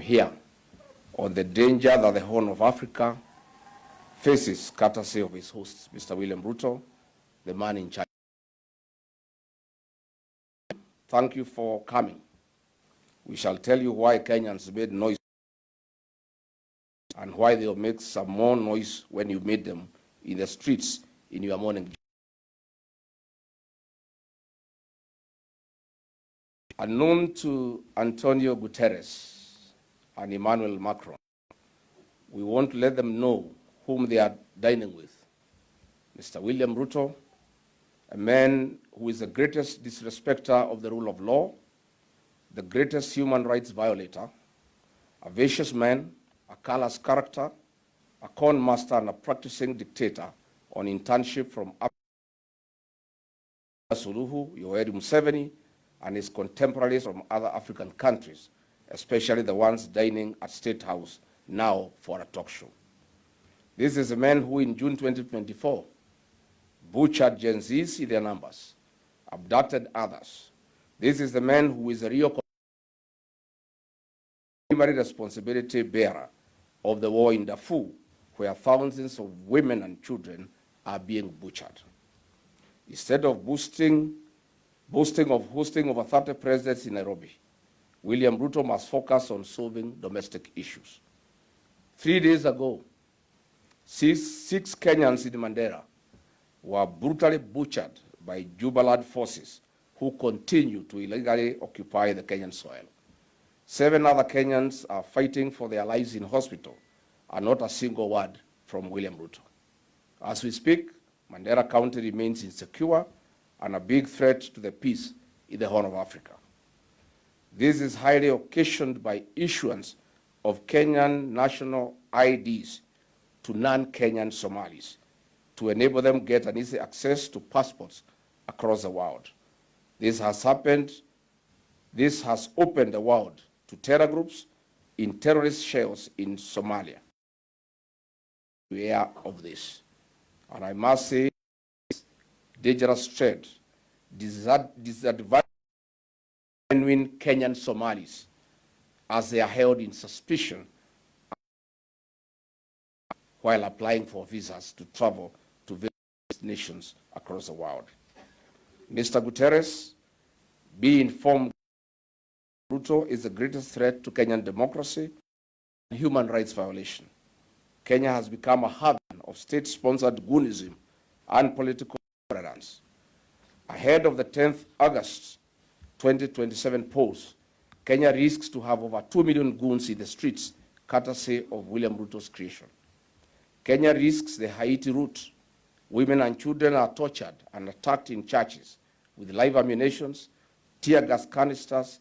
here on the danger that the Horn of Africa faces, courtesy of his host, Mr. William Ruto, the man in charge. Thank you for coming. We shall tell you why Kenyans made noise and why they'll make some more noise when you meet them in the streets in your morning. Unknown to Antonio Guterres and Emmanuel Macron, we want to let them know whom they are dining with. Mr. William Ruto, a man who is the greatest disrespecter of the rule of law, the greatest human rights violator, a vicious man, a callous character, a con master, and a practicing dictator on internship from Suluhu, Yoweri Museveni, and his contemporaries from other African countries, especially the ones dining at State House now for a talk show. This is a man who in June 2024 butchered Gen Zs in their numbers, abducted others. This is the man who is a real primary responsibility bearer of the war in Darfur, where thousands of women and children are being butchered. Instead of boasting of hosting over 30 presidents in Nairobi, William Ruto must focus on solving domestic issues. 3 days ago, six Kenyans in Mandera were brutally butchered by Jubilant forces who continue to illegally occupy the Kenyan soil. 7 other Kenyans are fighting for their lives in hospital, and not a single word from William Ruto. As we speak, Mandera County remains insecure and a big threat to the peace in the Horn of Africa. This is highly occasioned by issuance of Kenyan national IDs to non-Kenyan Somalis to enable them get an easy access to passports across the world. This has opened the world to terror groups in terrorist shells in Somalia. We are aware of this. And I must say, dangerous trade disadvantages genuine Kenyan Somalis as they are held in suspicion while applying for visas to travel to various nations across the world. Mr. Guterres, be informed, Ruto is the greatest threat to Kenyan democracy and human rights violation. Kenya has become a haven of state-sponsored goonism and political intolerance. Ahead of the 10th August 2027 polls, Kenya risks to have over 2 million goons in the streets, courtesy of William Ruto's creation. Kenya risks the Haiti route. Women and children are tortured and attacked in churches with live ammunition, tear gas canisters,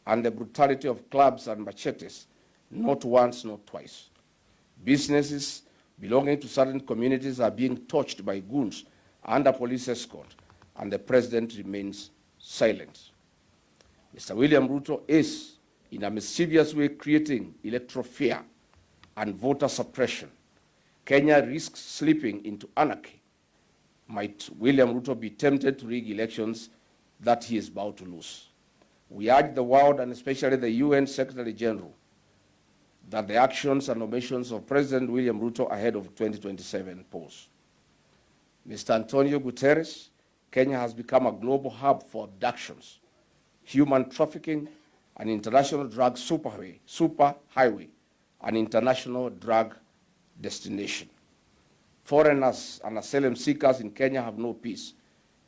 and the brutality of clubs and machetes, not once, not twice. Businesses belonging to certain communities are being torched by goons under police escort, and the president remains silent. Mr. William Ruto is, in a mischievous way, creating electoral fear and voter suppression. Kenya risks slipping into anarchy. Might William Ruto be tempted to rig elections that he is about to lose? We urge the world, and especially the UN Secretary General, that the actions and omissions of President William Ruto ahead of 2027 polls. Mr. Antonio Guterres, Kenya has become a global hub for abductions, human trafficking, an international drug superhighway, an international drug destination. Foreigners and asylum seekers in Kenya have no peace.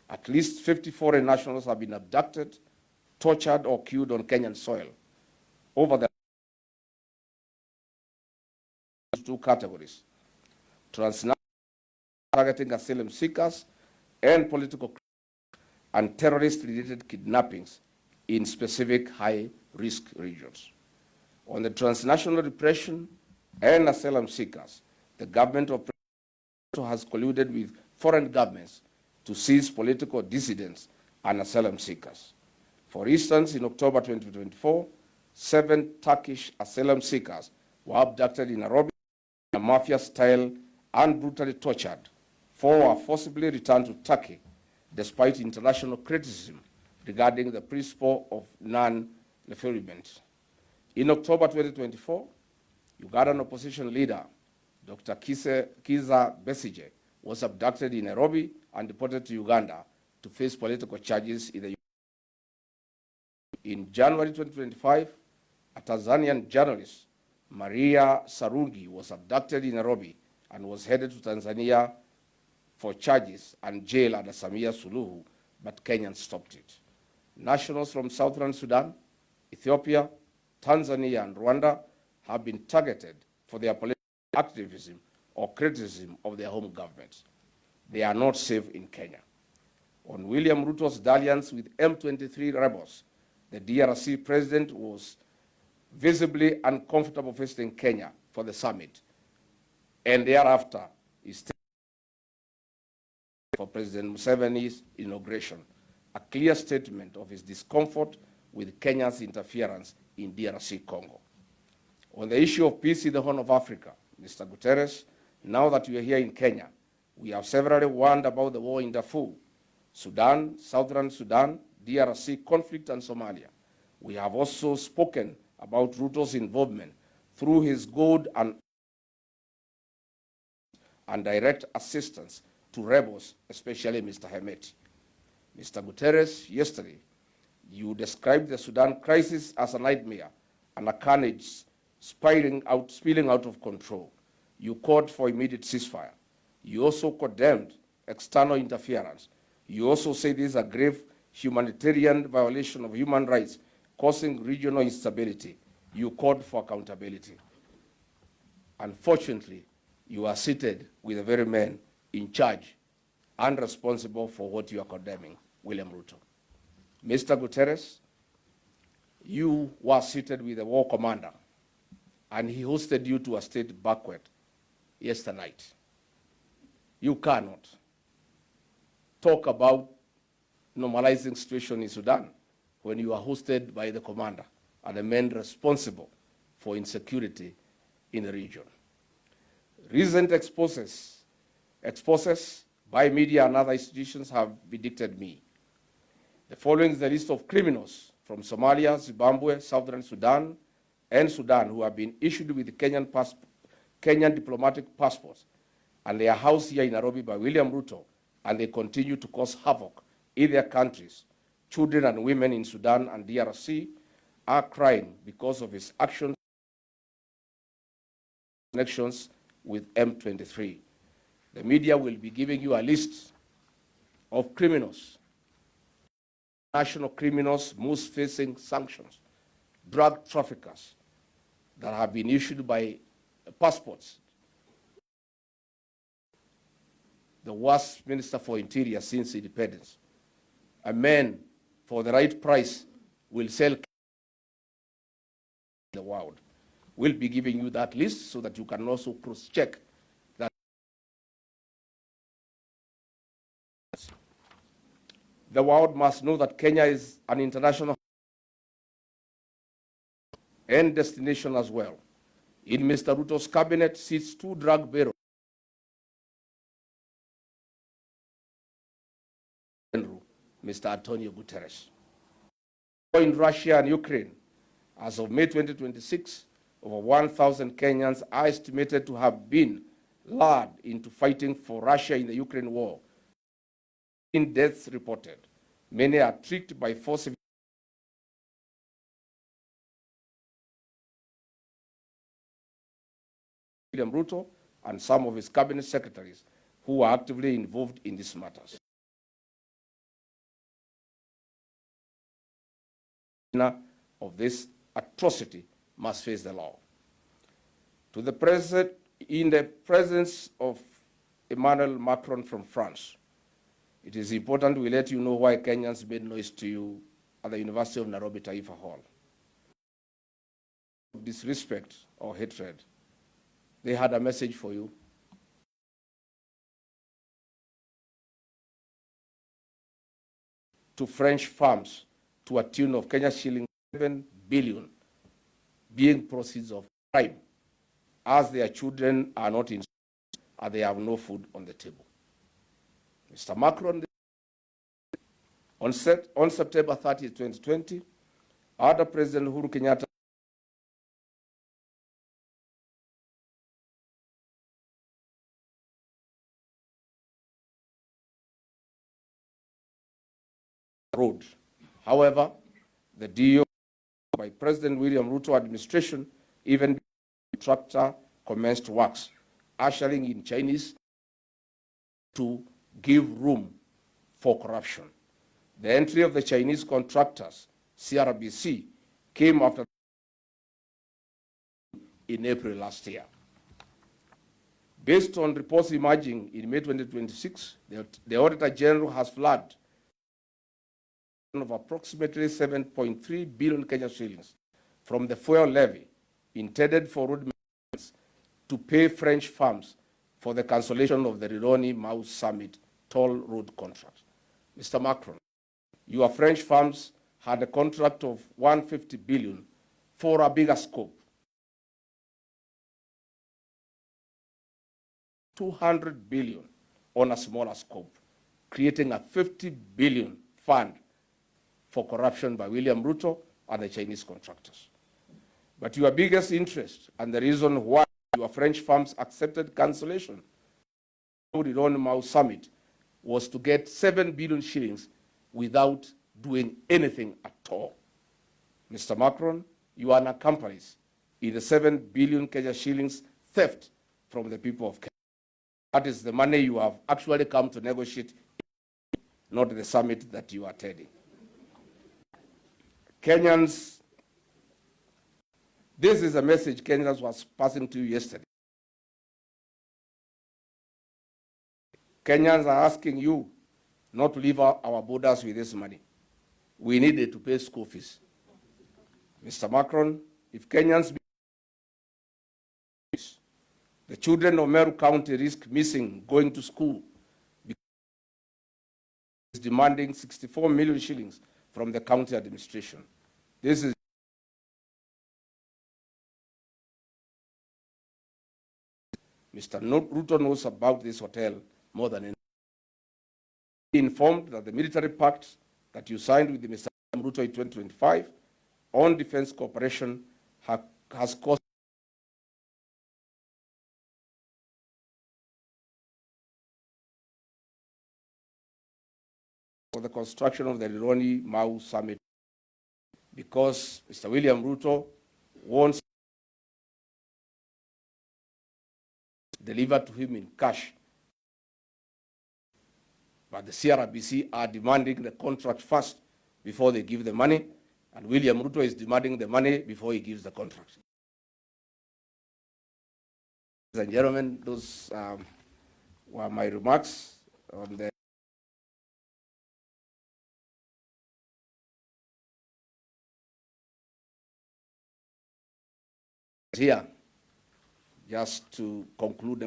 At least 50 foreign nationals have been abducted, tortured, or killed on Kenyan soil. Over the 2 categories: transnational targeting asylum seekers and political and terrorist-related kidnappings in specific high-risk regions. On the transnational repression and asylum seekers, the government of President Ruto has colluded with foreign governments to seize political dissidents and asylum seekers. For instance, in October 2024, 7 Turkish asylum seekers were abducted in Nairobi in a mafia style and brutally tortured. 4 were forcibly returned to Turkey, despite international criticism regarding the principle of non-refoulement. In October 2024, Ugandan opposition leader Dr. Kiza Besigye was abducted in Nairobi and deported to Uganda to face political charges in the In January 2025, a Tanzanian journalist, Maria Sarungi, was abducted in Nairobi and was headed to Tanzania for charges and jail under Samia Suluhu, but Kenyans stopped it. Nationals from Southern Sudan, Ethiopia, Tanzania, and Rwanda have been targeted for their political activism or criticism of their home governments. They are not safe in Kenya. On William Ruto's dalliance with M23 rebels, the DRC president was visibly uncomfortable visiting Kenya for the summit, and thereafter is for President Museveni's inauguration, a clear statement of his discomfort with Kenya's interference in DRC Congo. On the issue of peace in the Horn of Africa, Mr. Guterres, now that we are here in Kenya, we have severally warned about the war in Darfur, Sudan, Southern Sudan, DRC conflict, and Somalia. We have also spoken about Ruto's involvement through his good and direct assistance to rebels, especially Mr. Hemeti. Mr. Guterres, yesterday, you described the Sudan crisis as a nightmare and a carnage spilling out of control. You called for immediate ceasefire. You also condemned external interference. You also say this is a grave humanitarian violation of human rights, causing regional instability. You called for accountability. Unfortunately, you are seated with the very men in charge and responsible for what you are condemning, William Ruto. Mr. Guterres, you were seated with the war commander, and he hosted you to a state banquet yesterday night. You cannot talk about normalizing situation in Sudan when you are hosted by the commander and the men responsible for insecurity in the region. Recent exposes by media and other institutions have vindicted me. The following is the list of criminals from Somalia, Zimbabwe, Southern Sudan, and Sudan who have been issued with Kenyan diplomatic passports, and they are housed here in Nairobi by William Ruto, and they continue to cause havoc in their countries. Children and women in Sudan and DRC are crying because of his actions, connections with M23. The media will be giving you a list of criminals, national criminals, most facing sanctions, drug traffickers that have been issued by passports. The worst minister for interior since independence. A man, for the right price, will sell the world. We'll be giving you that list so that you can also cross-check that. The world must know that Kenya is an international and destination as well. In Mr. Ruto's cabinet sits 2 drug barons, Mr. Antonio Guterres. In Russia and Ukraine, as of May 2026, over 1,000 Kenyans are estimated to have been lured into fighting for Russia in the Ukraine war. In deaths reported, many are tricked by force. William Ruto and some of his cabinet secretaries who are actively involved in these matters. Of this atrocity must face the law. To the president, in the presence of Emmanuel Macron from France, it is important we let you know why Kenyans made noise to you at the University of Nairobi Taifa Hall. Disrespect or hatred. They had a message for you. To French farms to a tune of Kenya shilling 7 billion being proceeds of crime, as their children are not in school and they have no food on the table. Mr. Macron, on September 30, 2020, under President Uhuru Kenyatta, road. However, the deal by President William Ruto administration, even the contractor commenced works, ushering in Chinese to give room for corruption. The entry of the Chinese contractors, CRBC, came after in April last year. Based on reports emerging in May 2026, the Auditor General has flagged of approximately 7.3 billion Kenya shillings from the fuel levy intended for road maintenance to pay French firms for the cancellation of the Rironi-Mau Summit toll road contract. Mr. Macron, your French firms had a contract of 150 billion for a bigger scope. 200 billion on a smaller scope, creating a 50 billion fund for corruption by William Ruto and the Chinese contractors. But your biggest interest and the reason why your French firms accepted cancellation of the Rironi-Mau Summit was to get 7 billion shillings without doing anything at all. Mr. Macron, you are an accomplice in the 7 billion Kenya shillings theft from the people of Kenya. That is the money you have actually come to negotiate, not the summit that you are attending. Kenyans, this is a message Kenyans was passing to you yesterday. Kenyans are asking you not to leave our borders with this money. We needed to pay school fees. Mr. Macron, if Kenyans the children of Meru County risk missing going to school because it's demanding 64 million shillings from the county administration. This is Mr. Ruto knows about this hotel more than anyone. He informed that the military pact that you signed with Mr. Ruto in 2025 on defense cooperation has cost for the construction of the Rironi-Mau Summit because Mr. William Ruto wants delivered to him in cash. But the CRBC are demanding the contract first before they give the money, and William Ruto is demanding the money before he gives the contract. Ladies and gentlemen, those were my remarks on the here, just to conclude